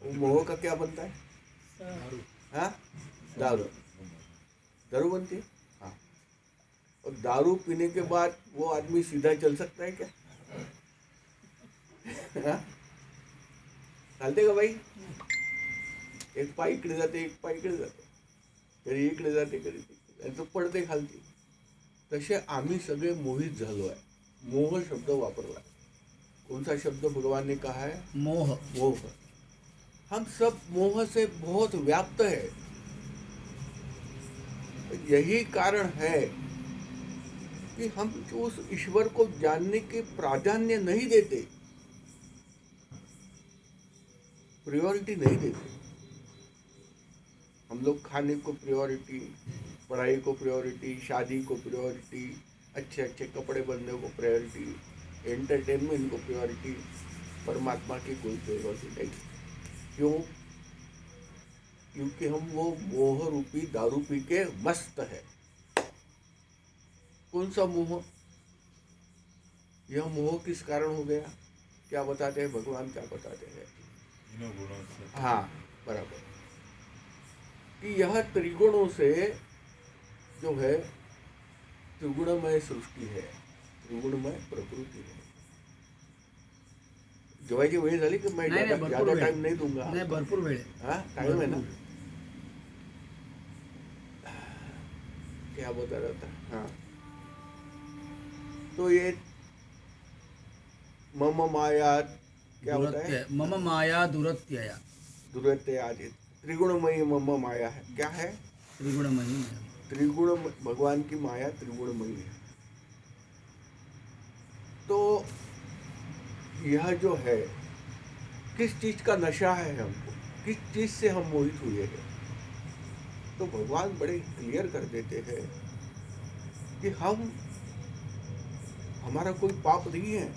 वो मोह का क्या बनता है? हाँ, दारू। दारू बनती है। हाँ, और दारू पीने के बाद वो आदमी सीधा चल सकता है क्या? हाँ? चालते का भाई? एक पाय इकडे जाते, एक पाय इकडे जाते, कधी इकडे जाते, कधी तिकडे जाते, पडते खालती. तसे आम्ही सगळे मोहित झालो आहे. मोह शब्द वापरला. कौन सा शब्द भगवान ने कहा है? मोह. मोह. हम सब मोह से बहुत व्याप्त है. यही कारण है कि हम उस ईश्वर को जानने के प्राधान्य नहीं देते, प्रायोरिटी नहीं देते. हम लोग खाने को प्रायोरिटी, पढ़ाई को प्रायोरिटी, शादी को प्रायोरिटी, अच्छे अच्छे कपड़े बनने को प्रायोरिटी, एंटरटेनमेंट को प्रायोरिटी, परमात्मा की कोई प्रायोरिटी नहीं. क्यों? क्योंकि हम वो मोह रूपी दारू पी के मस्त है. कौन सा मोह? यह मोह किस कारण हो गया? क्या बताते हैं भगवान? क्या बताते हैं? हाँ, बराबर. कि यह त्रिगुणों से जो है, त्रिगुणमय सृष्टि है, त्रिगुणमय प्रकृति है. जेवायची वेळ झाली की मैं ज्यादा टाइम नहीं दूंगा. नहीं, भरपूर वेळ आहे. हाँ, टाइम है ना. क्या बता रहा था? हाँ, तो ये मम माया क्या होता है? मम माया दुरत्यया. दुरत्य आदि त्रिगुणमयी मम माया है. क्या है? त्रिगुणमयी. त्रिगुण. भगवान की माया त्रिगुणमयी है. तो यह जो है, किस चीज का नशा है हमको, किस चीज से हम मोहित हुए हैं, तो भगवान बड़े क्लियर कर देते हैं कि हमारा कोई पाप नहीं है,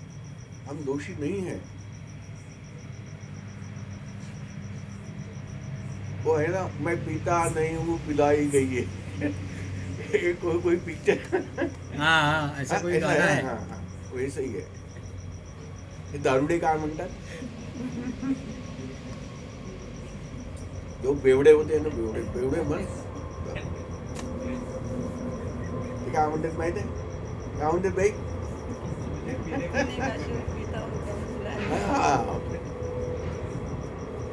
हम दोषी नहीं हैं. वो है ना, मैं पीता नहीं हूँ पिलाई गई है. कोई पिक्चर. हाँ, ऐसा कोई गाना है. हाँ, वैसे ही है. हे दारुडे काय म्हणतात? जो बेवडे होते ना, बेवडे म्हण. ते काय म्हणतात माहिती आहे? काय म्हणतात बाई? हाँ.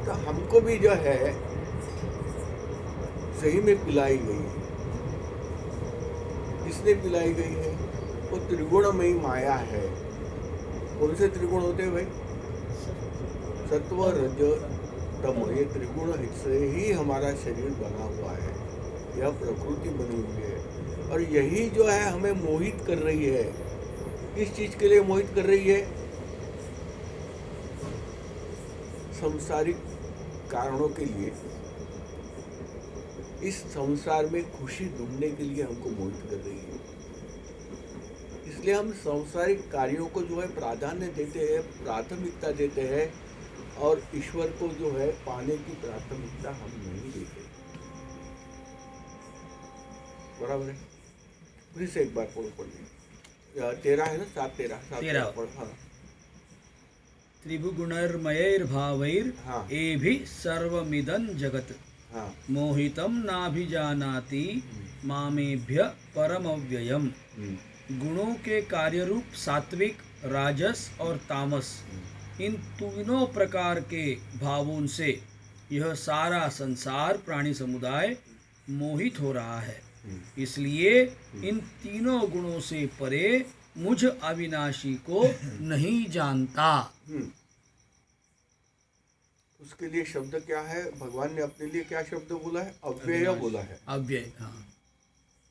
तो हमको भी जो है सही में पिलाई गई है. किसने पिलाई गई है? वो त्रिगुणमयी माया है. कौन से त्रिगुण होते हैं भाई? सत्व, रज, तम. ये त्रिगुण से ही हमारा शरीर बना हुआ है, यह प्रकृति बनी हुई है. और यही जो है हमें मोहित कर रही है. किस चीज के लिए मोहित कर रही है? सांसारिक कारणों के लिए. इस संसार में खुशी ढूंढने के लिए हमको मोहित कर रही है. इसलिए हम सांसारिक कार्यों को जो है प्राधान्य देते हैं, प्राथमिकता देते हैं, और ईश्वर को जो है पाने की प्राथमिकता हम नहीं देते. बराबर है. फिर से एक बार पढ़िए. 13 है ना, 7-13 पढ़. हाँ. त्रिभुगुणैर्मयैर्भावैर् हाँ. एभिः सर्वमिदं जगत्. हाँ. मोहितं नाभिजानाति मामेभ्य परमव्ययम्. गुणों के कार्य रूप सात्विक, राजस और तामस, इन तीनों प्रकार के भावों से यह सारा संसार प्राणी समुदाय मोहित हो रहा है. इसलिए इन तीनों गुणों से परे मुझ अविनाशी को नहीं जानता. उसके लिए शब्द क्या है? भगवान ने अपने लिए क्या शब्द बोला है? अव्यय बोला है. अव्यय. हाँ.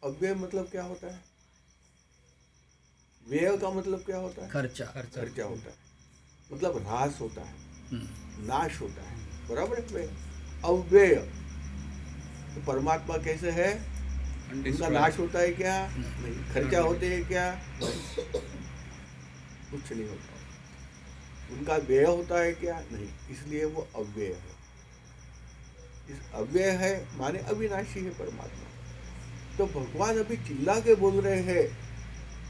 अव्यय मतलब क्या होता है? व्यय का मतलब क्या होता है? खर्चा. खर्चा होता है, मतलब ह्रास होता है, नाश होता है. बराबर है. अव्यय. तो परमात्मा कैसे है? उनका नाश होता है क्या? नहीं. खर्चा होते हैं क्या? कुछ नहीं होता. उनका व्यय होता है क्या? नहीं. इसलिए वो अव्यय है. इस अव्यय है माने अविनाशी है परमात्मा. तो भगवान अभी चिल्ला के बोल रहे हैं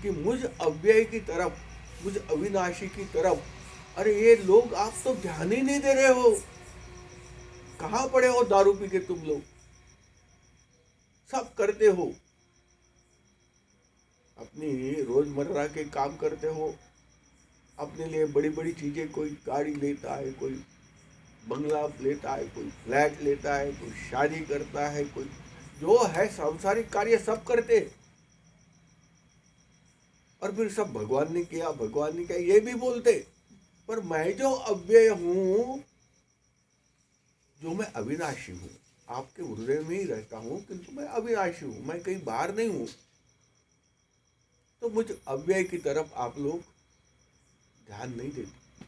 कि मुझ अव्यय की तरफ, मुझ अविनाशी की तरफ, अरे ये लोग आप तो ध्यान ही नहीं दे रहे हो. कहाँ पड़े हो दारू पी के तुम लोग? सब करते हो, अपनी रोजमर्रा के काम करते हो, अपने लिए बड़ी बड़ी चीजें, कोई गाड़ी लेता है, कोई बंगला लेता है, कोई फ्लैट लेता है, कोई शादी करता है, कोई जो है सांसारिक कार्य सब करते, और फिर सब भगवान ने किया, भगवान ने किया ये भी बोलते। पर मैं जो अव्यय हूं, जो मैं अविनाशी हूं, आपके हृदय में ही रहता हूं, किंतु मैं अविनाशी हूं, मैं कहीं बाहर नहीं हूं। तो मुझ अव्यय की तरफ आप लोग ध्यान नहीं देते।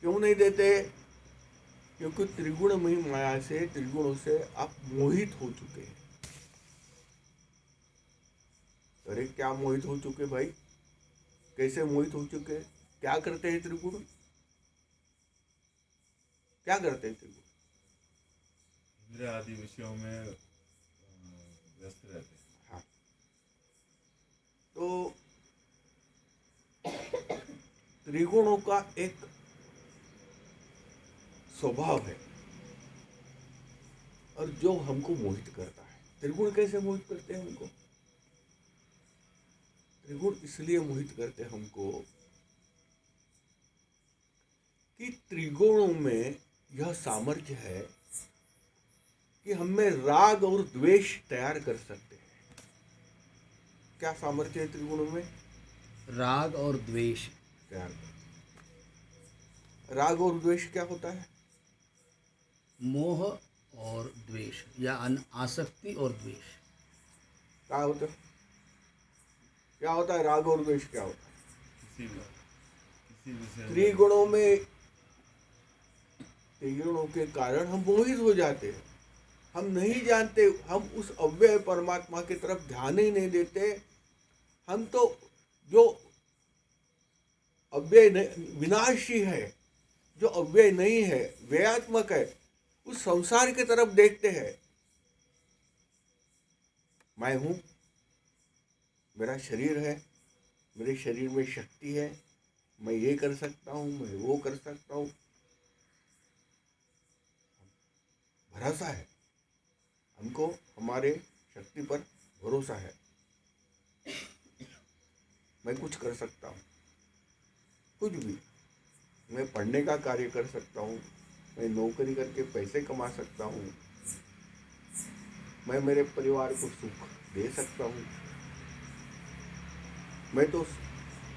क्यों नहीं देते? क्योंकि त्रिगुणमयी माया से, त्रिगुणों से आप मोहित हो चुके हैं। अरे क्या मोहित हो चुके भाई? कैसे मोहित हो चुके? क्या करते हैं त्रिगुण? क्या करते हैं त्रिगुण? इंद्रिय आदि विषयों में व्यस्त रहते हैं। हाँ, तो त्रिगुणों का एक स्वभाव है, और जो हमको मोहित करता है। त्रिगुण कैसे मोहित करते हैं हमको? त्रिगुण इसलिए मोहित करते हैं हमको कि त्रिगुणों में यह सामर्थ्य है कि हमें राग और द्वेष तैयार कर सकते हैं। क्या सामर्थ्य है त्रिगुणों में? राग और द्वेष। तैयार कर। राग और द्वेष क्या होता है? मोह और द्वेष, या आसक्ति और द्वेष। क्या होता है? क्या होता है राग और द्वेष? क्या होता है? किसी विषय में त्रिगुणों में, त्रिगुणों के कारण हम मोहित हो जाते हैं। हम नहीं जानते, हम उस अव्यय परमात्मा की तरफ ध्यान ही नहीं देते। हम तो जो अव्यय विनाशी है, जो अव्यय नहीं है, व्ययात्मक है, उस संसार की तरफ देखते हैं। मैं हूं, मेरा शरीर है, मेरे शरीर में शक्ति है, मैं ये कर सकता हूं, मैं वो कर सकता हूं। भरोसा है हमको, हमारे शक्ति पर भरोसा है। मैं कुछ कर सकता हूँ, कुछ भी। मैं पढ़ने का कार्य कर सकता हूँ, मैं नौकरी करके पैसे कमा सकता हूँ, मैं मेरे परिवार को सुख दे सकता हूँ, मैं तो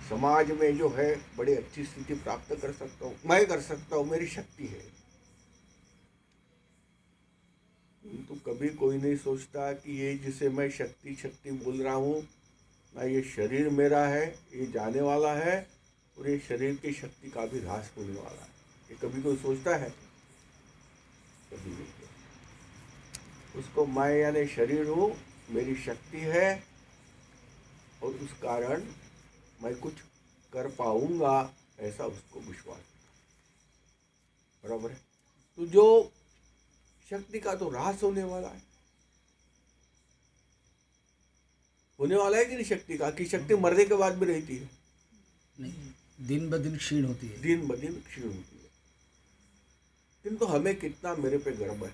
समाज में जो है बड़ी अच्छी स्थिति प्राप्त कर सकता हूँ, मैं कर सकता हूँ, मेरी शक्ति है। तो कभी कोई नहीं सोचता कि ये जिसे मैं शक्ति शक्ति बोल रहा हूँ ना, ये शरीर मेरा है, ये जाने वाला है, और ये शरीर की शक्ति का भी ह्रास होने वाला है। ये कभी कोई सोचता है? कभी नहीं। उसको मैं यानी शरीर हूँ, मेरी शक्ति है, और उस कारण मैं कुछ कर पाऊंगा, ऐसा उसको विश्वास है। बराबर है? तो जो शक्ति का तो ह्रास होने वाला है। होने वाला है कि नहीं शक्ति का? कि शक्ति मरने के बाद भी रहती है? नहीं, दिन ब दिन क्षीण होती है। दिन ब दिन क्षीण होती है। किंतु हमें कितना मेरे पे गर्व है।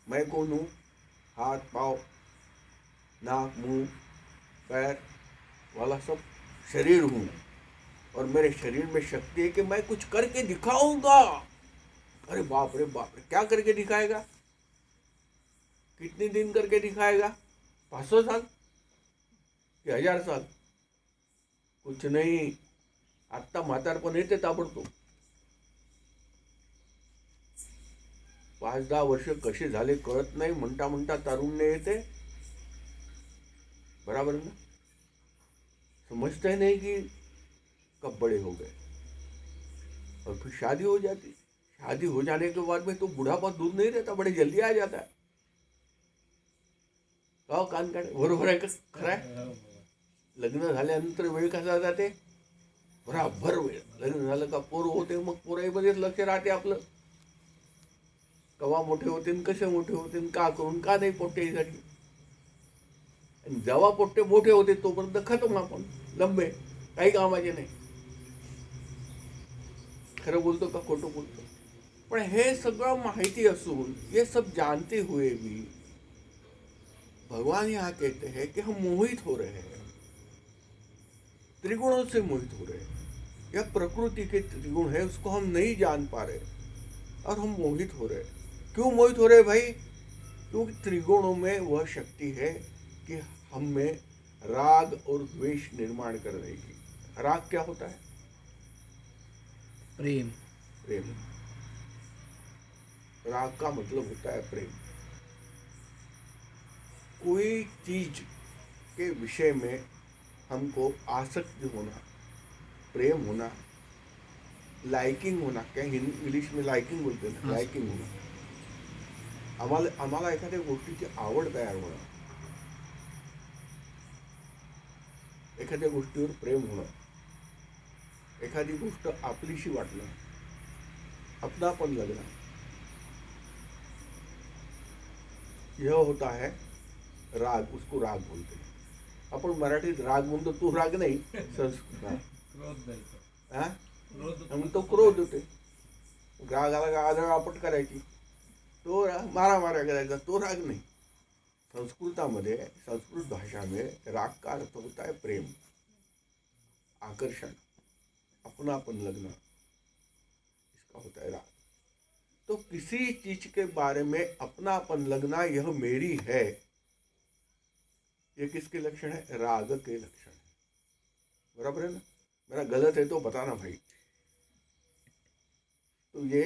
मैं कौन हूँ? हाथ, पाँव, नाक, मुंह, पैर वाला सब शरीर हूँ, और मेरे शरीर में शक्ति है कि मैं कुछ करके दिखाऊंगा। अरे बाप रे बाप रे, क्या करके दिखाएगा? कितने दिन करके दिखाएगा? 500 साल कि 1000 साल? कुछ नहीं, आत्ता म्हातारपण येते ताबडतोब। 5-10 वर्ष कसे झाले कळत नाही, म्हणता म्हणता तारुण्य येते। बराबर ना? समझते नहीं कि कब बड़े हो गए, और फिर शादी हो जाती। शादी हो जाने के बाद में तो बुढ़ापा दूर नहीं रहता, बड़े जल्दी आ जाता है। का कान काढे? बरोबर आहे का? खरं आहे? लग्न झाल्यानंतर वेळ कसा जाते? बराबर वेळ. लग्न झालं का पोर होते, मग पोराईमध्येच लक्ष राहते आपलं. कवा मोठे होते, कसे मोठे होते, का करून का नाही पोट्टेसाठी. आणि जेव्हा पोट्टे मोठे होते तोपर्यंत खतम आपण लंबे, काही कामाचे नाही. खरं बोलतो का खोटं बोलतो? पण हे सगळं माहिती असून, ये सब जानते हुए भी भगवान यहाँ कहते हैं कि हम मोहित हो रहे हैं, त्रिगुणों से मोहित हो रहे हैं। यह प्रकृति के त्रिगुण है, उसको हम नहीं जान पा रहे और हम मोहित हो रहे। क्यों मोहित हो रहे भाई? क्योंकि त्रिगुणों में वह शक्ति है कि हम में राग और द्वेष निर्माण कर देगी। राग क्या होता है? प्रेम। प्रेम। राग का मतलब होता है प्रेम। कोई चीज के विषय में हमको आसक्ति होना, प्रेम होना, लाइकिंग होना, क्या इंग्लिश में लाइकिंग बोलते हैं ना, लाइकिंग होना, आम्हाला एखाद्या गोष्टीची आवड तयार होणं, एखाद्या गोष्टीवर प्रेम होणं, एखादी गोष्ट आपलीशी वाटणं, अपनापन लगना, यह होता है राग। उसको राग बोलते हैं। आपण मराठीत राग म्हणतो, तो राग नाही, संस्कृत तो क्रोध होते। रागाला आदळआपट करायची, तो मारामाऱ्या करायचा, तो राग नाही। संस्कृतामध्ये, संस्कृत भाषा में राग का अर्थ होता है प्रेम, आकर्षण, अपनापन लगना, इसका होता है राग। तो किसी चीज के बारे में अपनापन लगना, यह मेरी है, ये किसके लक्षण है? राग के लक्षण है। बराबर है ना? मेरा गलत है तो बताना भाई। तो ये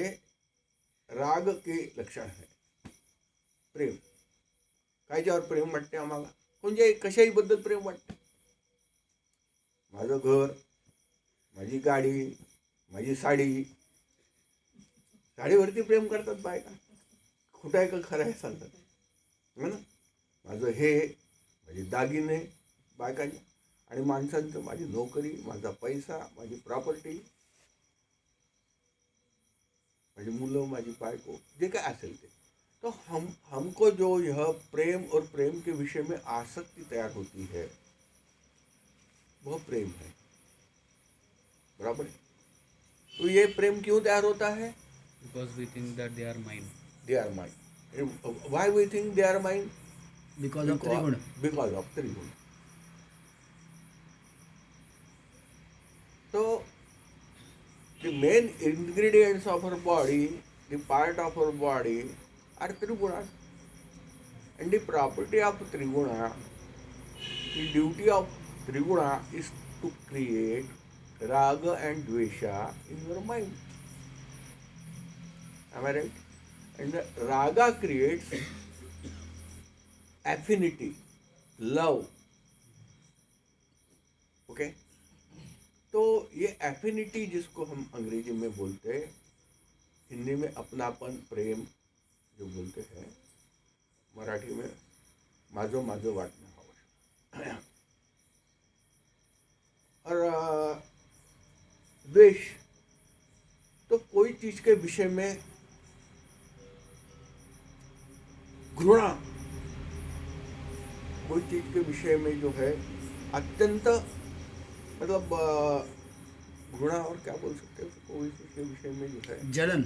राग के लक्षण है। प्रेम, कायच्यावर प्रेम वाटते आम्हाला? म्हणजे कशाही बद्दल प्रेम वाटते? माझं घर, माझी गाडी, माझी साडी, साडीवरती प्रेम करतात बायका। खोटं आहे का खरं आहे सांगतात, है ना? माझं हे, माझे दागिने बायकांचे, आणि माणसांचं माझी नोकरी, माझा पैसा, माझी प्रॉपर्टी, माझी मुलं, माझी बायको, जे काय असेल ते। तो हमको जो यह प्रेम और प्रेम के विषय में आसक्ति तैयार होती है, वह प्रेम है। बराबर है? तो ये प्रेम क्यों तैयार होता है? Because we think that they are mine. They are mine. Why we think they are mine? Because of Triguna. Because of Triguna. So the main ingredients of our body, the part of our body, are Triguna. And the property of Triguna, the duty of Triguna is to create Raga and Dvesha in your mind. Am I right? And the Raga creates affinity, love. Okay? तो ये affinity जिसको हम अंग्रेजी में बोलते हैं, हिंदी में अपनापन, प्रेम जो बोलते हैं, मराठी में माझो माझो वाटणं हवं। और द्वेष, तो कोई चीज के विषय में घृणा, कोई चीज के विषय में जो है अत्यंत, मतलब घृणा, और क्या बोल सकते हो, कोई चीज के विषय में जो है जलन,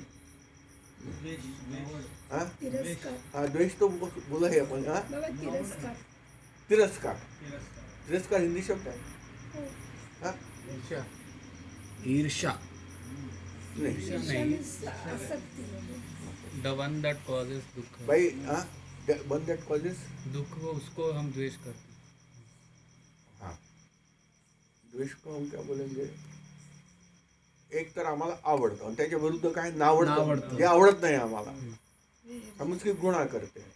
द्वेष तो बोला है अपन। तिरस्कार, तिरस्कार हिंदी शब्द है। ईर्ष्या नहीं, the one that causes दुख। भाई वन दैट कॉजेस दुख, वो उसको हम द्वेष करते हैं। हाँ, द्वेष को हम क्या बोलेंगे? एक तर आम्हाला आवडतं आणि त्याच्या विरुद्ध काय नावडतं, जे आवडत नाही आम्हाला, हम उसकी गुणा करते हैं।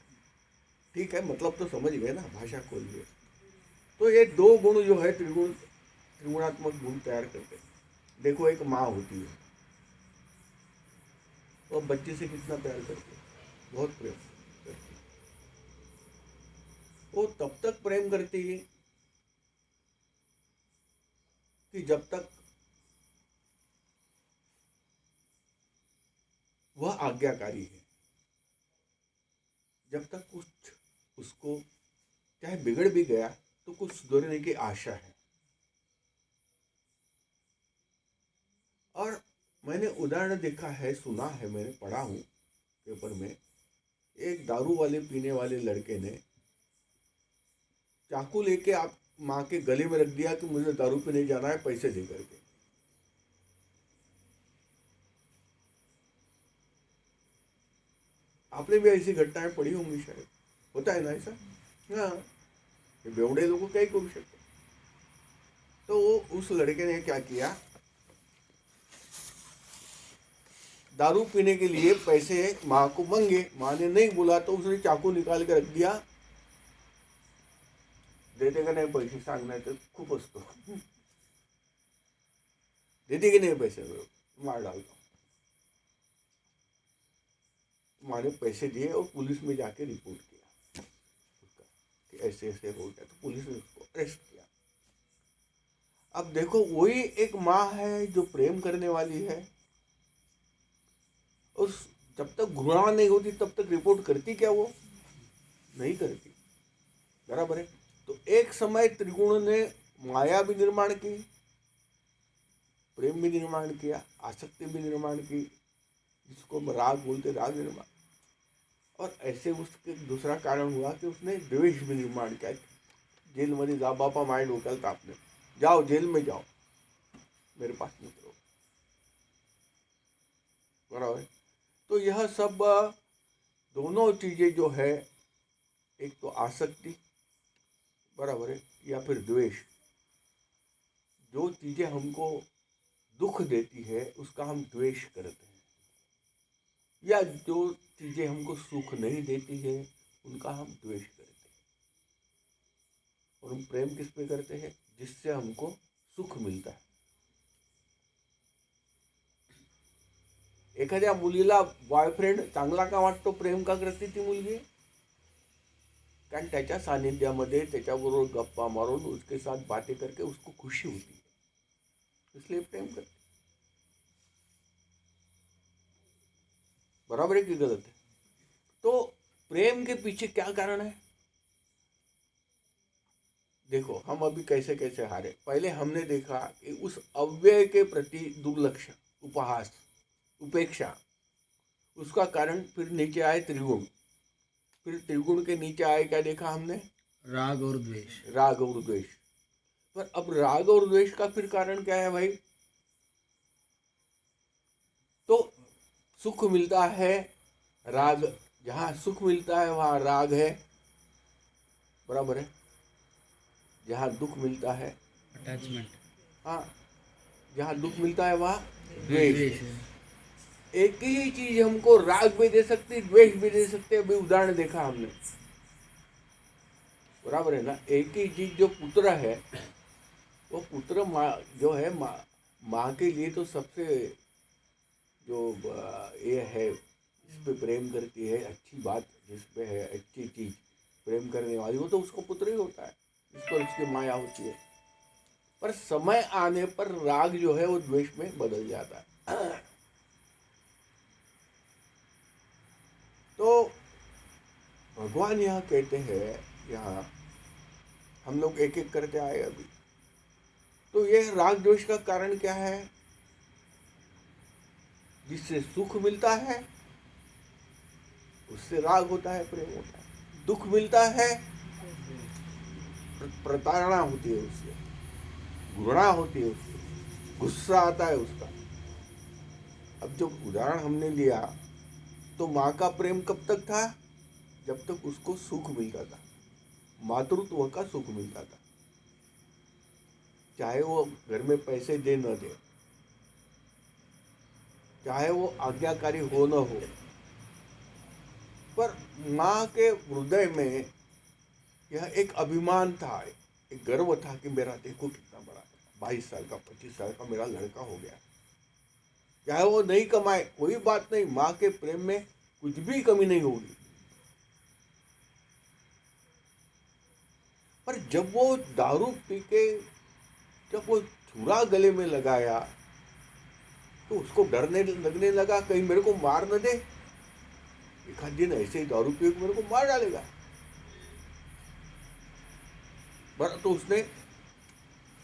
ठीक है, मतलब तो समझ गए ना, भाषा खोल गए। तो ये दो गुण जो है त्रिगुणात्मक गुण तैयार करते हैं। देखो, एक माँ होती है, वो बच्चे से कितना प्यार करती है, बहुत प्रेम करती है। वो तब तक प्रेम करती है कि जब तक वह आज्ञाकारी है, जब तक कुछ उसको चाहे बिगड़ भी गया तो कुछ सुधरने की आशा है। और मैंने उदाहरण देखा है, सुना है, मैंने पढ़ा हूँ पेपर में। एक दारू वाले पीने वाले लड़के ने चाकू लेके आप माँ के गले में रख दिया कि मुझे दारू पीने जाना है, पैसे दे करके। आपने भी ऐसी घटनाएं पढ़ी होंगी शायद, होता है ना ऐसा? हाँ, ये बेवड़े लोगों क्या ही करू शकते। तो वो उस लड़के ने क्या किया, दारू पीने के लिए पैसे माँ को मांगे, माँ ने नहीं बोला तो उसने चाकू निकाल के रख दिया। देते का नाही पैसे सांगणार तर खूप असतो, देते की नहीं पैसे, मार डालता। माँ ने पैसे दिए और पुलिस में जाके रिपोर्ट किया उसका कि ऐसे ऐसे हो गया, तो पुलिस ने उसको अरेस्ट किया। अब देखो, वही एक माँ है जो प्रेम करने वाली है, उस जब तक घृणा नहीं होती तब तक रिपोर्ट करती क्या? वो नहीं करती, बराबर है। तो एक समय त्रिगुण ने माया भी निर्माण की, प्रेम भी निर्माण किया, आसक्ति भी निर्माण की, जिसको राग बोलते, राग निर्माण। और ऐसे उसके दूसरा कारण हुआ कि उसने द्वेष भी निर्माण किया। जेल में जा, बापा माइंड होकर था आपने, जाओ जेल में जाओ, मेरे पास मत रहो, बराबर है। तो यह सब दोनों चीजें जो है, एक तो आसक्ति, बराबर है, या फिर द्वेष। जो चीजें हमको दुख देती है उसका हम द्वेष करते हैं, या जो चीजें हमको सुख नहीं देती है उनका हम द्वेष करते हैं। और हम प्रेम किस पे करते हैं? जिससे हमको सुख मिलता है। एखाद्या मुलीला बॉयफ्रेंड चांगला का वाटतो, प्रेम का करते ती मुलगी? कारण त्याच्या सानिध्यामध्ये त्याच्याबरोबर गप्पा मारून, उसके साथ बातें करके उसको खुशी होती है, इसलिए प्रेम करते। बराबर है कि गलत है? तो प्रेम के पीछे क्या कारण है? देखो, हम अभी कैसे कैसे हारे। पहले हमने देखा कि उस अव्यय के प्रति दुर्लक्ष, उपहास, उपेक्षा, उसका कारण फिर नीचे आए त्रिगुण। फिर त्रिगुण के नीचे आए क्या देखा हमने? राग और द्वेष। राग और द्वेष। पर अब राग और द्वेष का फिर कारण क्या है भाई? तो सुख मिलता है, राग, जहां सुख मिलता है वहां राग है, बराबर है। जहां दुख मिलता है, अटैचमेंट, हाँ, जहां दुख मिलता है वहां द्वेष द्वेष है। है। एक ही चीज हमको राग भी दे सकती, द्वेष भी दे सकते। अभी उदाहरण देखा हमने, बराबर है ना। एक ही चीज, जो पुत्र है, वो पुत्र माँ जो है, माँ के लिए तो सबसे जो ये है, इस पे प्रेम करती है, अच्छी बात जिस पे है, अच्छी चीज प्रेम करने वाली, वो तो उसको पुत्र ही होता है, इस पर उसकी माया होती है। पर समय आने पर राग जो है वो द्वेष में बदल जाता है। तो भगवान यहाँ कहते हैं, यहाँ हम लोग एक एक करते आए अभी, तो ये राग द्वेष का कारण क्या है? जिससे सुख मिलता है उससे राग होता है, प्रेम होता है। दुख मिलता है, प्रताड़ना होती है उससे, घृणा होती है उससे, गुस्सा आता है उसका। अब जो उदाहरण हमने लिया, तो माँ का प्रेम कब तक था? जब तक उसको सुख मिलता था, मातृत्व का सुख मिलता था, चाहे वो घर में पैसे दे न दे, चाहे वो आज्ञाकारी हो न हो। पर माँ के हृदय में यह एक अभिमान था, एक गर्व था कि मेरा देखो कितना बड़ा 22 साल का, 25 साल का मेरा लड़का हो गया। चाहे वो नहीं कमाए कोई बात नहीं, माँ के प्रेम में कुछ भी कमी नहीं होगी। पर जब वो दारू पी के, जब वो छुरा गले में लगाया, तो उसको डरने लगने लगा कहीं मेरे को मार न दे, एक आध दिन ऐसे ही दारू पी के मेरे को मार डालेगा। तो उसने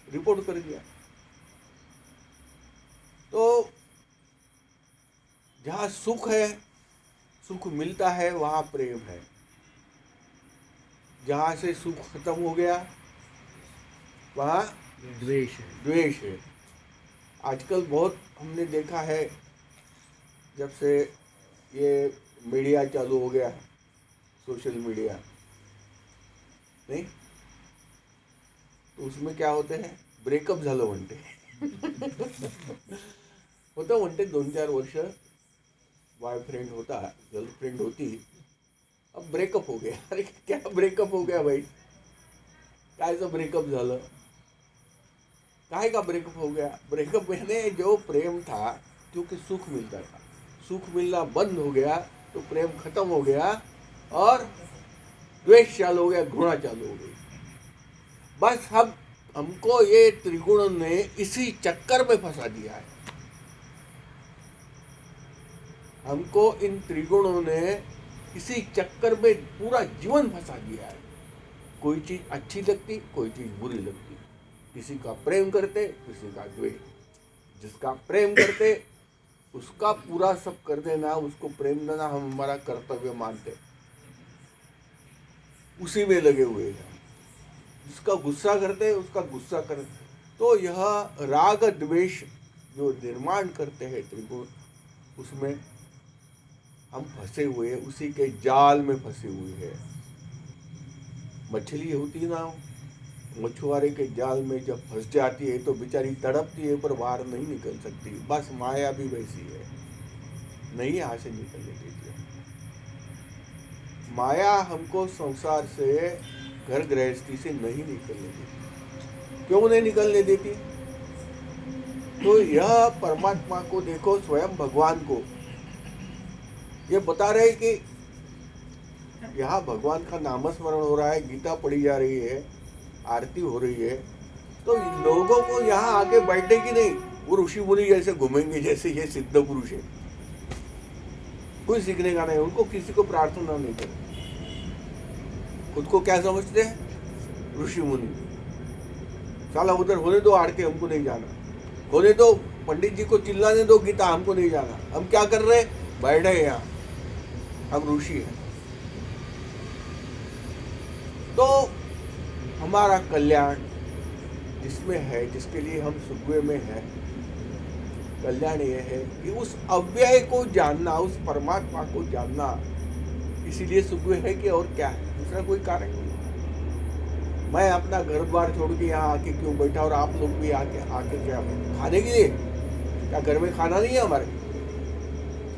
रिपोर्ट कर दिया। तो जहाँ सुख है, सुख मिलता है, वहाँ प्रेम है। जहाँ से सुख खत्म हो गया वहाँ द्वेष है। द्वेष है। आजकल बहुत हमने देखा है, जब से ये मीडिया चालू हो गया, सोशल मीडिया, नहीं तो उसमें क्या होते हैं, ब्रेकअप झालं म्हणते होतं म्हणते 2-4 वर्ष बॉयफ्रेंड होता, गर्लफ्रेंड होती, अब ब्रेकअप हो गया। अरे क्या ब्रेकअप हो गया भाई, कायचं ब्रेकअप झालं, काय का ब्रेकअप हो गया? ब्रेकअप में जो प्रेम था, क्योंकि सुख मिलता था, सुख मिलना बंद हो गया तो प्रेम खत्म हो गया और द्वेष चालू हो गया, घृणा चालू हो गई। बस हमको ये त्रिगुण ने इसी चक्कर में फंसा दिया है। हमको इन त्रिगुणों ने इसी चक्कर में पूरा जीवन फंसा दिया है। कोई चीज अच्छी लगती, कोई चीज बुरी लगती, किसी का प्रेम करते, किसी का द्वेष। जिसका प्रेम करते उसका पूरा सब कर देना, उसको प्रेम देना हम हमारा कर्तव्य मानते, उसी में लगे हुए हैं। जिसका गुस्सा करते उसका गुस्सा कर, तो यह राग द्वेष जो निर्माण करते हैं त्रिगुण, उसमें हम फंसे हुए, उसी के जाल में फंसे हुए हैं। मछली होती ना, मछुआरे के जाल में जब फंस जाती है तो बेचारी तड़पती है पर बाहर नहीं निकल सकती। बस माया भी वैसी है, नहीं यहाँ से निकलने देती है। माया हमको संसार से, घर गृहस्थी से नहीं निकलने देती। क्यों नहीं निकलने देती? तो यह परमात्मा को देखो, स्वयं भगवान को ये बता रहे कि यहाँ भगवान का नामस्मरण हो रहा है, गीता पढ़ी जा रही है, आरती हो रही है, तो लोगों को यहाँ आके बैठने की नहीं, वो ऋषि मुनि जैसे घूमेंगे जैसे ये सिद्ध पुरुष है। कोई सीखने का नहीं, उनको किसी को प्रार्थना नहीं करनी। खुद को क्या समझते हैं? ऋषि मुनि। साला उधर होने दो आड़ के, हमको नहीं जाना। होने दो, पंडित जी को चिल्लाने दो गीता, हमको नहीं जाना। हम क्या कर रहे? बैठे यहाँ, हम ऋषि हैं। तो हमारा कल्याण जिसमें है, जिसके लिए हम सुखवे में हैं, कल्याण यह है कि उस अव्यय को जानना, उस परमात्मा को जानना, इसीलिए सुखवे है कि और क्या है, दूसरा कोई कारण नहीं। मैं अपना घर द्वार छोड़ के यहाँ आके क्यों बैठा, और आप लोग भी आके क्या खाने के लिए? क्या घर में खाना नहीं है हमारे?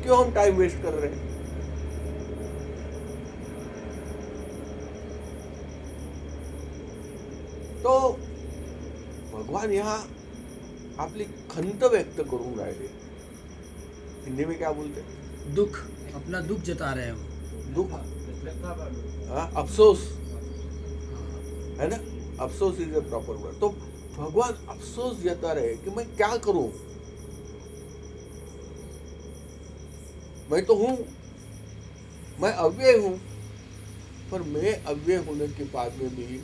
क्यों हम टाइम वेस्ट कर रहे हैं? तो भगवान यहाँ आपली खंत व्यक्त करून राहिले। हिंदी में क्या बोलते? दुख, अपना दुख जता रहे हैं वो। दुख, अफसोस है ना, अफसोस इज ए प्रॉपर वर्ड। तो भगवान अफसोस जता रहे कि मैं क्या करूं, मैं तो हूं, मैं अव्यय हूं, पर मैं अव्यय होने के बाद में भी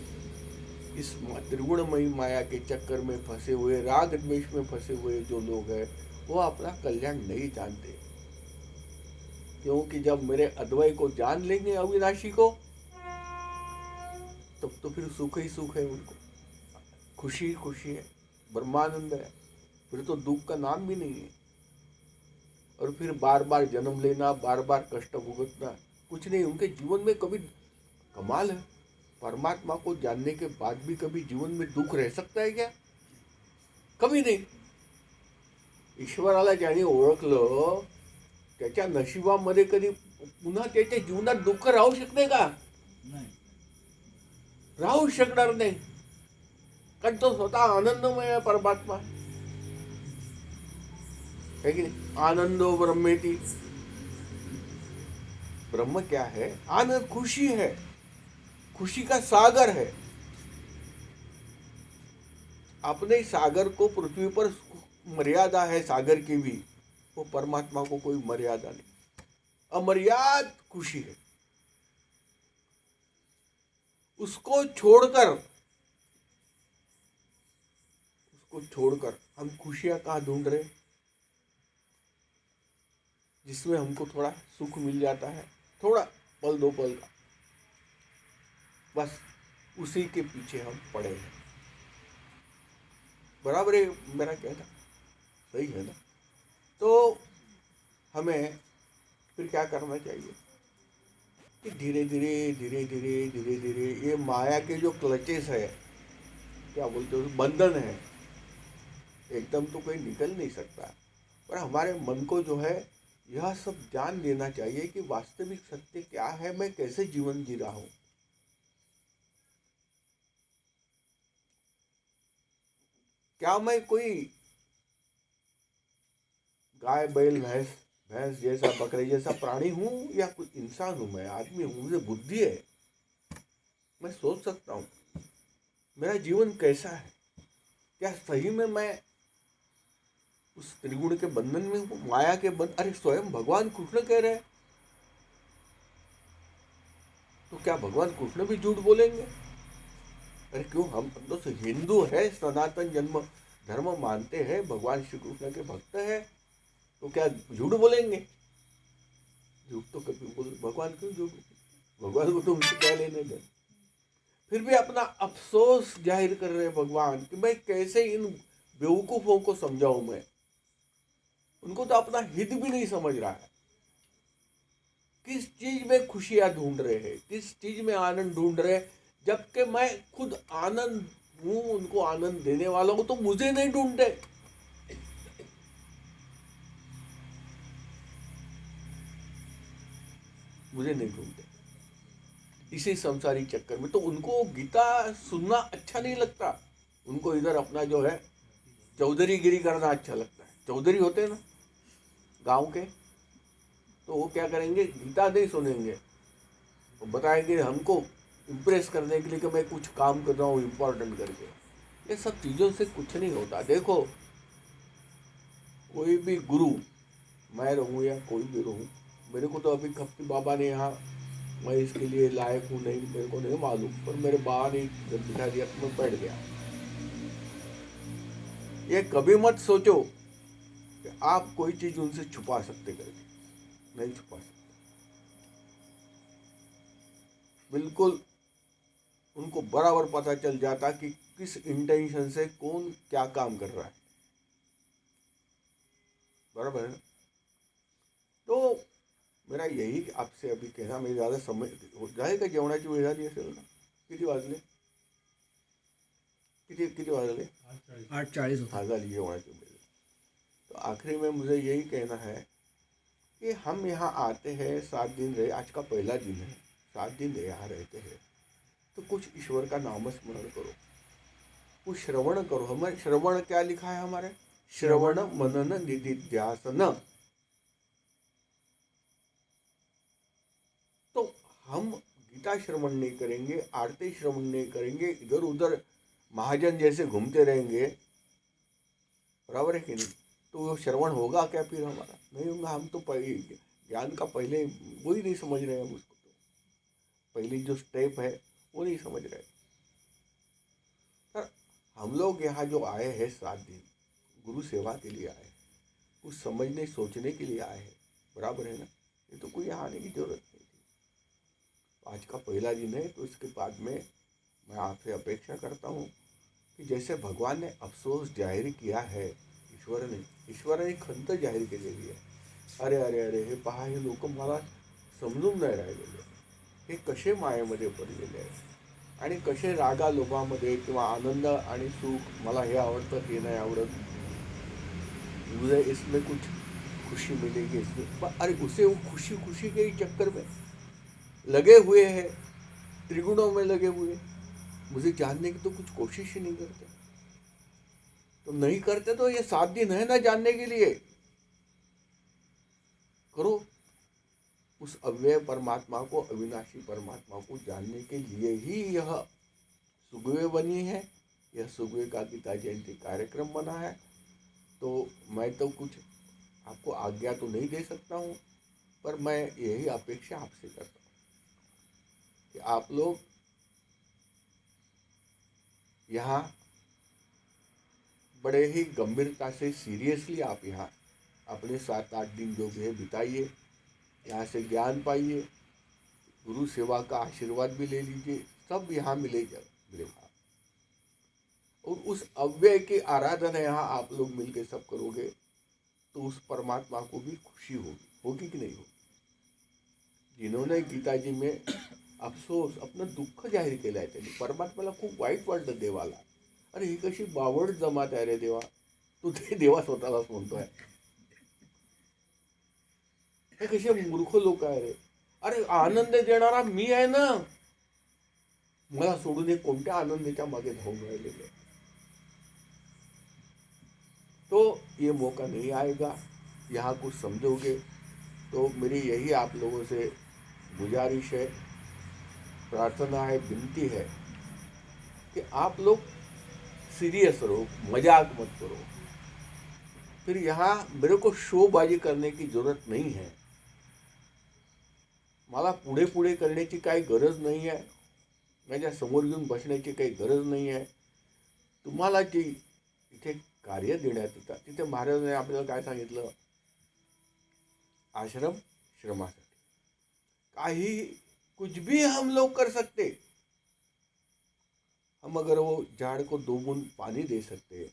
इस त्रिगुणमयी माया के चक्कर में फंसे हुए, राग द्वेष में फंसे हुए जो लोग हैं, वो अपना कल्याण नहीं जानते। क्योंकि जब मेरे अद्वय को जान लेंगे, अविनाशी को, तब तो फिर सुख ही सुख है, उनको खुशी ही खुशी है, ब्रह्मानंद है, फिर तो दुख का नाम भी नहीं है। और फिर बार बार जन्म लेना, बार बार कष्ट भुगतना, कुछ नहीं उनके जीवन में। कभी कमाल है, परमात्मा को जानने के बाद भी कभी जीवन में दुख रह सकता है क्या? कभी नाही। ईश्वराला ज्याने ओळखलं त्याच्या नशिबामध्ये कधी पुन्हा त्याच्या जीवनात दुःख राहू शकते का? नाही, राहू शकणार नाही, कारण तो स्वतः आनंदमय आहे परमात्मा, है कि नहीं? आनंदो ब्रह्मेति। ब्रह्म क्या है? आनंद, खुशी है, खुशी का सागर है। अपने सागर को, पृथ्वी पर मर्यादा है सागर की भी, वो परमात्मा को कोई मर्यादा नहीं, अमर्याद खुशी है। उसको छोड़कर हम खुशियां कहाँ ढूंढ रहे? जिसमें हमको थोड़ा सुख मिल जाता है, थोड़ा पल दो पल का, बस उसी के पीछे हम पड़े हैं। बराबर है मेरा कहना, सही है ना? तो हमें फिर क्या करना चाहिए कि धीरे धीरे धीरे धीरे धीरे धीरे ये माया के जो क्लचेस है, क्या बोलते हो, बंधन है, एकदम तो कोई निकल नहीं सकता। पर हमारे मन को जो है यह सब जान लेना चाहिए कि वास्तविक सत्य क्या है, मैं कैसे जीवन जी रहा हूं। क्या मैं कोई गाय बैल भैंस भैंस जैसा, बकरे जैसा प्राणी हूं, या कोई इंसान हूं, मैं आदमी हूं, मुझे बुद्धि है, मैं सोच सकता हूं, मेरा जीवन कैसा है, क्या सही में मैं उस त्रिगुण के बंधन में हूं, माया के बंधन? अरे स्वयं भगवान कृष्ण कह रहे हैं, तो क्या भगवान कृष्ण भी झूठ बोलेंगे? अरे क्यों, हम तो हिंदू है, सनातन जन्म धर्म मानते हैं, भगवान श्री कृष्ण के भक्त है, तो क्या झूठ बोलेंगे? झूठ तो कभी बोल, भगवान क्यों झूठ? भगवान को तो उनसे क्या लेने दें। फिर भी अपना अफसोस जाहिर कर रहे हैं भगवान कि मैं कैसे इन बेवकूफों को समझाऊं। मैं उनको तो अपना हित भी नहीं समझ रहा है। किस चीज में खुशियां ढूंढ रहे हैं, किस चीज में आनंद ढूंढ रहे हैं, जबकि मैं खुद आनंद हूं, उनको आनंद देने वाला हूं, तो मुझे नहीं ढूंढते। मुझे नहीं ढूंढते इसी संसारी चक्कर में। तो उनको गीता सुनना अच्छा नहीं लगता, उनको इधर अपना जो है चौधरीगिरी करना अच्छा लगता है। चौधरी होते हैं ना गांव के, तो वो क्या करेंगे, गीता नहीं सुनेंगे, वो बताएंगे हमको इम्प्रेस करने के लिए कि मैं कुछ काम कर रहा हूँ इम्पोर्टेंट करके। ये सब चीज़ों से कुछ नहीं होता। देखो, कोई भी गुरु, मैं रहूँ या कोई भी रहूँ, मेरे को तो अभी खप्ती बाबा ने यहाँ, मैं इसके लिए लायक हूँ नहीं, मेरे को नहीं मालूम, पर मेरे बाबा ने जब दिखा दिया तो मैं बैठ गया। ये कभी मत सोचो कि आप कोई चीज उनसे छुपा सकते करके, नहीं छुपा सकते। बिल्कुल उनको बराबर पता चल जाता कि किस इंटेंशन से कौन क्या काम कर रहा है। बराबर है ना? तो मेरा यही आपसे अभी कहना, मेरी ज़्यादा समय जाएगा जेवणाची वेळ झाली असेल ना? किती वाजले? किती वाजले? 8:40 होता. हाँ, झाली जेवणाची वेळ। तो आखिरी में मुझे यही कहना है कि हम यहाँ आते हैं, 7 दिन रहे, आज का पहला दिन है, 7 दिन यहाँ रहते हैं, तो कुछ ईश्वर का नाम स्मरण करो, कुछ श्रवण करो। हमारे श्रवण क्या लिखा है हमारे? श्रवण मनन निधिध्यासन। तो हम गीता श्रवण नहीं करेंगे, आरती श्रवण नहीं करेंगे, इधर उधर महाजन जैसे घूमते रहेंगे, बराबर है कि नहीं? तो वो श्रवण होगा क्या फिर हमारा? नहीं होगा। हम तो ज्ञान का पहले वही नहीं समझ रहे हैं, उसको तो पहली जो स्टेप है वो नहीं समझ रहे। पर हम लोग यहाँ जो आए हैं 7 दिन गुरु सेवा के लिए आए, कुछ समझने सोचने के लिए आए हैं, बराबर है ना? ये तो कोई आने की जरूरत नहीं थी। आज का पहला दिन है, तो इसके बाद में मैं आपसे अपेक्षा करता हूँ कि जैसे भगवान ने अफसोस जाहिर किया है, ईश्वराने खंत जाहीर केलेली आहे। अरे अरे अरे, हे पहा, हे लोक मला समजून नाही राहिलेले, हे कसे मायेमध्ये पडलेले आहेत आणि कसे रागा लोभामध्ये किंवा आनंद आणि सुख, मला हे आवडतं हे नाही आवडत, मुझे इसमें कुछ खुशी मिलेगी इसमें, अरे उसे वो खुशी खुशी के चक्कर में लगे हुए हैं, त्रिगुणों में लगे हुए, मुझे जानने की तो कुछ कोशिश ही नहीं करते। तो नहीं करते तो ये 7 दिन है ना जानने के लिए, करो। उस अव्यय परमात्मा को, अविनाशी परमात्मा को जानने के लिए ही यह सुगवे बनी है, यह सुगवे का गीता जयंती कार्यक्रम बना है। तो मैं तो कुछ आपको आज्ञा तो नहीं दे सकता हूँ, पर मैं यही अपेक्षा आपसे करता हूँ कि आप लोग यहाँ बड़े ही गंभीरता से, सीरियसली आप यहाँ अपने 7-8 दिन जो भी है बिताइए, यहाँ से ज्ञान पाइए, गुरु सेवा का आशीर्वाद भी ले लीजिए, सब यहाँ मिलेगा। और उस अव्यय की आराधना यहाँ आप लोग मिलकर सब करोगे तो उस परमात्मा को भी खुशी होगी कि नहीं होगी। जिन्होंने गीता जी में अफसोस अपना दुःख जाहीर केलं आहे त्यांनी, परमात्म्याला खूप वाईट वाटलं देवाला. अरे ही कशी बावळ जमात आहे रे देवा, तू ते देवा स्वतःलाच म्हणतोय. हे कसे मूर्ख लोक आहे रे. अरे आनंद देणारा मी आहे ना, मला सोडून हे कोणत्या आनंदाच्या मागे धावून राहिलेले. तो ये मौका नहीं आएगा. यहाँ कुछ समझोगे तो मेरी यही आप लोगों से गुजारिश है, प्रार्थना है, विनती है कि आप लोग सीरियस रहो, मजाक मत करो. फिर यहाँ मेरे को शोबाजी करने की जरूरत नहीं है. मला पुढे पुढे करण्याची काही गरज नाही आहे. माझ्या समोर येऊन बसण्याची काही गरज नाही आहे. तुम्हाला जी इथे कार्य देण्यात येतात तिथे महाराजांनी आपल्याला काय सांगितलं, आश्रम श्रमासाठी काही कुछ भी हम लोग कर सकते. हम अगर वो झाड़ को 2 बूंद पानी दे सकते,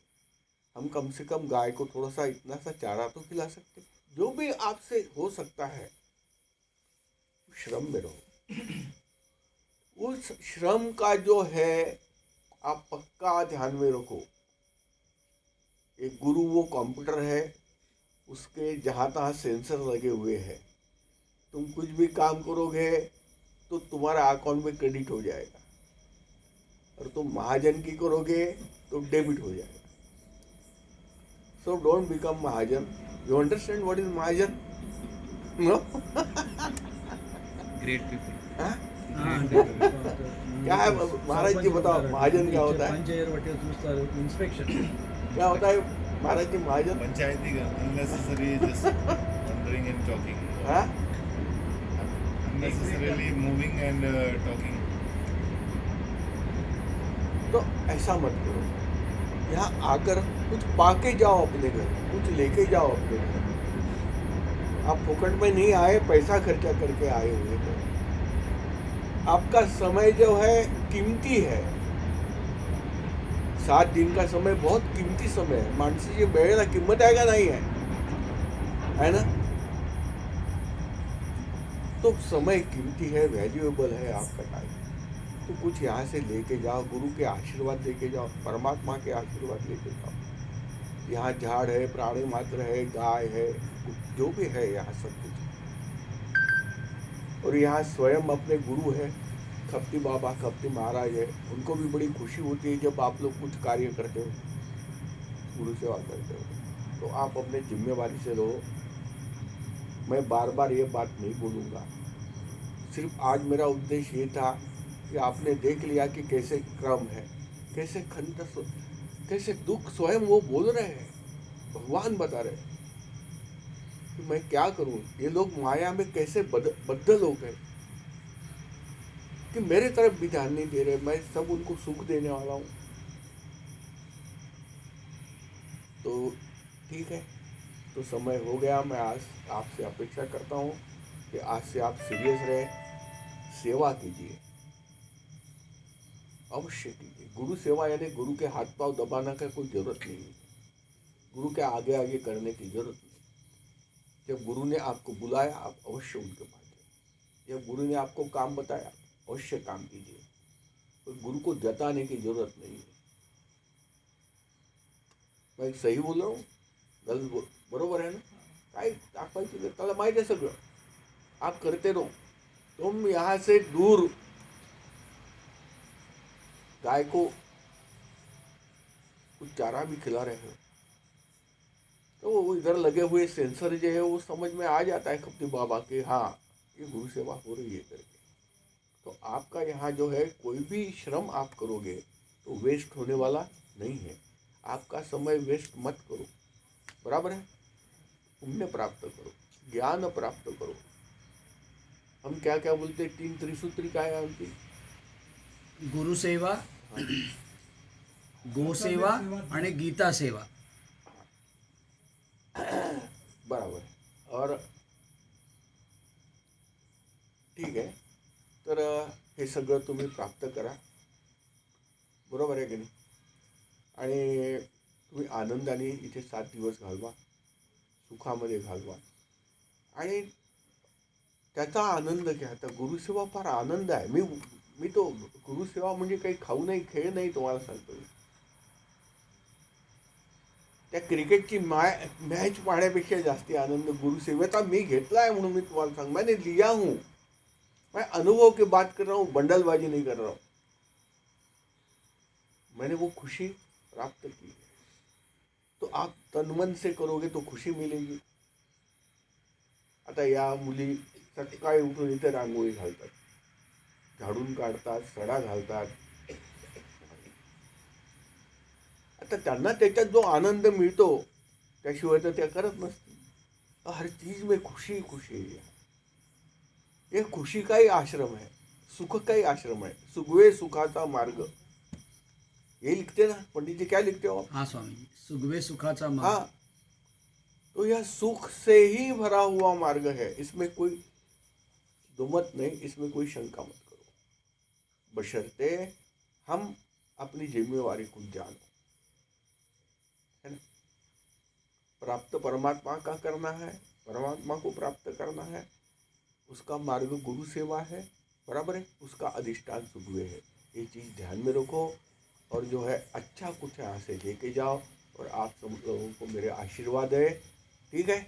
हम कम से कम गाय को थोड़ा सा इतना सा चारा तो खिला सकते. जो भी आपसे हो सकता है श्रम में रहो. उस श्रम का जो है आप पक्का ध्यान में रखो. एक गुरु वो कंप्यूटर है, उसके जहाँ तहाँ सेंसर लगे हुए हैं. तुम कुछ भी काम करोगे तो तुम्हारा अकाउंट में क्रेडिट हो जाएगा, और तुम महाजन की करोगे तो डेबिट हो जाएगा. सो डोंट बिकम महाजन. यू अंडरस्टैंड व्हाट इज महाजन? नो. Great people. क्या है महाराज जी, बताओ महाजन क्या होता है? इंस्पेक्शन क्या होता है महाराज जी महाजन? पंचायती का unnecessary just wandering and talking. हाँ? Unnecessarily moving and talking. तो ऐसा मत करो. यहाँ आकर कुछ पाके जाओ अपने घर, कुछ लेके जाओ अपने घर. आप फोकट में नहीं आए, पैसा खर्चा करके आए हुए हो. आपका समय जो है कीमती है. 7 दिन का समय बहुत कीमती समय है. माणसाची वेळेला किंमत आहे का नाही है ना? तो समय कीमती है, वैल्यूएबल है आपका टाइम. तो कुछ यहाँ से लेके जाओ, गुरु के आशीर्वाद लेके जाओ, परमात्मा के आशीर्वाद लेके जाओ. यहाँ झाड़ है, प्राणी मात्र है, गाय है, जो भी है यहाँ सब कुछ. और यहाँ स्वयं अपने गुरु है, खप्ती बाबा, खप्ती महाराज है. उनको भी बड़ी खुशी होती है जब आप लोग कुछ कार्य करते हो, गुरु सेवा करते हो. तो आप अपने जिम्मेवारी से रहो. मैं बार बार ये बात नहीं बोलूँगा. सिर्फ आज मेरा उद्देश्य ये था कि आपने देख लिया कि कैसे क्रम है, कैसे खंड, कैसे दुख स्वयं वो बोल रहे हैं, भगवान बता रहे हैं कि मैं क्या करूं. ये लोग माया में कैसे बद्ध लोग हैं कि मेरे तरफ भी ध्यान नहीं दे रहे. मैं सब उनको सुख देने वाला हूं. तो ठीक है, तो समय हो गया. मैं आज आपसे अपेक्षा करता हूं कि आज से आप सीरियस रहे, सेवा कीजिए, अवश्य कीजिए. गुरु सेवा यानी गुरु के हाथ पांव दबाना का कोई जरूरत नहीं है. गुरु के आगे आगे करने की जरूरत नहीं. जब गुरु ने आपको बुलाया आप अवश्य उनके पास जाइए. जब गुरु ने आपको काम बताया अवश्य काम कीजिए. तो गुरु को जताने की जरूरत नहीं है. मैं सही बोल रहा हूँ? गलत बरोबर है ना? काय दाखवायची त्याला माहिती आहे सगळं. आप करते रहो. तुम यहाँ से दूर गाय को कुछ चारा भी खिला रहे हो तो वो इधर लगे हुए सेंसर जो है वो समझ में आ जाता है खप्ती बाबा के, हाँ ये गुरु सेवा हो रही है करके. तो आपका यहाँ जो है कोई भी श्रम आप करोगे तो वेस्ट होने वाला नहीं है. आपका समय वेस्ट मत करो. बराबर है? पुण्य प्राप्त करो, ज्ञान प्राप्त करो. हम क्या क्या बोलते, 3 त्रिसूत्री काय है उनकी? गुरु सेवा, गो सेवा आणि गीता सेवा. बराबर आहे. और ठीक आहे. तर हे सगळं तुम्ही प्राप्त करा, बरोबर आहे की नाही. आणि तुम्ही आनंदाने इथे 7 दिवस घालवा, सुखामध्ये घालवा आणि त्याचा आनंद घ्या. आता गुरुसेवा फार आनंद आहे. मी तो गुरुसेवा म्हणजे काही खाऊ नाही, खेळ नाही तुम्हाला सांगतो. त्या क्रिकेटची मॅच पाहण्यापेक्षा जास्ती आनंद गुरुसेवेचा मी घेतला है. म्हणून मी तुम्हाला सांग, मैंने लिया हूँ, मैं अनुभव की बात कर रहा हूँ, बंडलबाजी नहीं कर रहा हूँ. मैंने वो खुशी प्राप्त की है. तो आप तन मन से करोगे तो खुशी मिलेगी. आता या मुली सकाळी उठून इथे रांगोळी घालतात, झाडून काढतात, सडा घालतात. आता त्यांना त्याच्यात जो आनंद मिळतो त्याशिवाय तर त्या करत नसतील. हर चीज में खुशी खुशी है. ये खुशी का ही आश्रम है, सुख का ही आश्रम है. सुगवे सुखाचा मार्ग, ये लिखते ना पंडित जी. क्या लिखते हो आप? हाँ स्वामी जी, सुगवे सुखाचा मार्ग. हाँ, तो यह सुख से ही भरा हुआ मार्ग है. इसमें कोई दुमत नहीं, इसमें कोई शंका मत करो, बशर्ते हम अपनी जिम्मेवारी को जानो, है ना. प्राप्त परमात्मा का करना है, परमात्मा को प्राप्त करना है. उसका मार्ग गुरु सेवा है, बराबर है. उसका अधिष्ठान सुगवे है. ये चीज़ ध्यान में रखो और जो है अच्छा कुछ यहाँ से लेके जाओ. और आप सब लोगों को मेरे आशीर्वाद है. ठीक है.